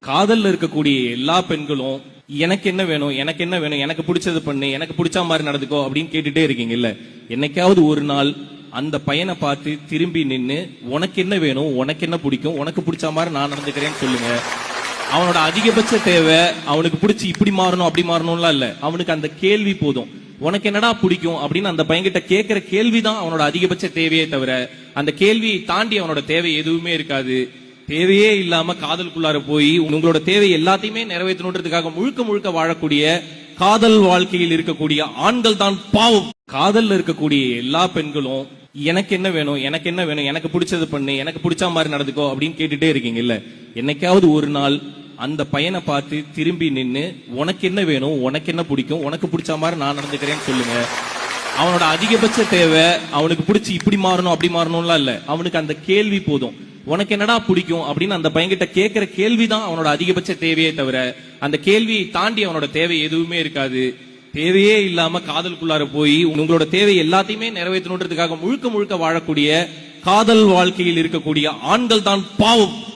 காதல்ல இருக்கக்கூடிய எல்லா பெண்களும் எனக்கு என்ன வேணும், எனக்கு என்ன வேணும், எனக்கு பிடிச்சது பண்ணு, எனக்கு பிடிச்ச மாதிரி நடந்துக்கோ அப்படின்னு கேட்டுட்டே இருக்கீங்கல்ல. என்னைக்காவது ஒரு நாள் அந்த பையனை பார்த்து திரும்பி நின்னு உனக்கு என்ன வேணும், உனக்கு என்ன பிடிக்கும், உனக்கு பிடிச்ச மாதிரி நான் நடந்துக்கிறேன்னு சொல்லுங்க. அவனோட அதிகபட்ச தேவை அவனுக்கு பிடிச்சி இப்படி மாறணும் அப்படி மாறணும்லாம் இல்ல. அவனுக்கு அந்த கேள்வி போதும். உனக்கு என்னடா பிடிக்கும் அப்படின்னு அந்த பையன்கிட்ட கேட்கிற கேள்விதான் அவனோட அதிகபட்ச தேவையே தவிர அந்த கேள்வியை தாண்டி அவனோட தேவை எதுவுமே இருக்காது. தேவையே இல்லாம காதலுக்குள்ளார போய் உங்களோட தேவை எல்லாத்தையுமே நிறைவேற்றணுன்றதுக்காக முழுக்க முழுக்க வாழக்கூடிய காதல் வாழ்க்கையில் இருக்கக்கூடிய ஆண்கள் தான் பாவம். காதல்ல இருக்கக்கூடிய எல்லா பெண்களும் எனக்கு என்ன வேணும், எனக்கு என்ன வேணும், எனக்கு பிடிச்சது பண்ணு, எனக்கு பிடிச்ச மாதிரி நடந்துக்கோ அப்படின்னு கேட்டுட்டே இருக்கீங்கல்ல. என்னைக்காவது ஒரு நாள் அந்த பையனை பார்த்து திரும்பி நின்னு உனக்கு என்ன வேணும், உனக்கு என்ன பிடிக்கும், உனக்கு பிடிச்ச மாதிரி நான் நடந்துக்கிறேன்னு சொல்லுங்க. அவனோட அதிகபட்ச தேவை அவனுக்கு பிடிச்சி இப்படி மாறணும் அப்படி மாறணும்லாம் இல்ல. அவனுக்கு அந்த கேள்வி போதும். உனக்கு என்னடா பிடிக்கும் அப்படின்னு அந்த பையன்கிட்ட கேட்கிற கேள்விதான் அவனோட அதிகபட்ச தேவையே தவிர அந்த கேள்வியை தாண்டி அவனோட தேவை எதுவுமே இருக்காது. தேவையே இல்லாம காதலுக்குள்ளார போய் உங்களோட தேவை எல்லாத்தையுமே நிறைவேற்றணுன்றதுக்காக முழுக்க முழுக்க வாழக்கூடிய காதல் வாழ்க்கையில் இருக்கக்கூடிய ஆண்கள் தான் பாவம்.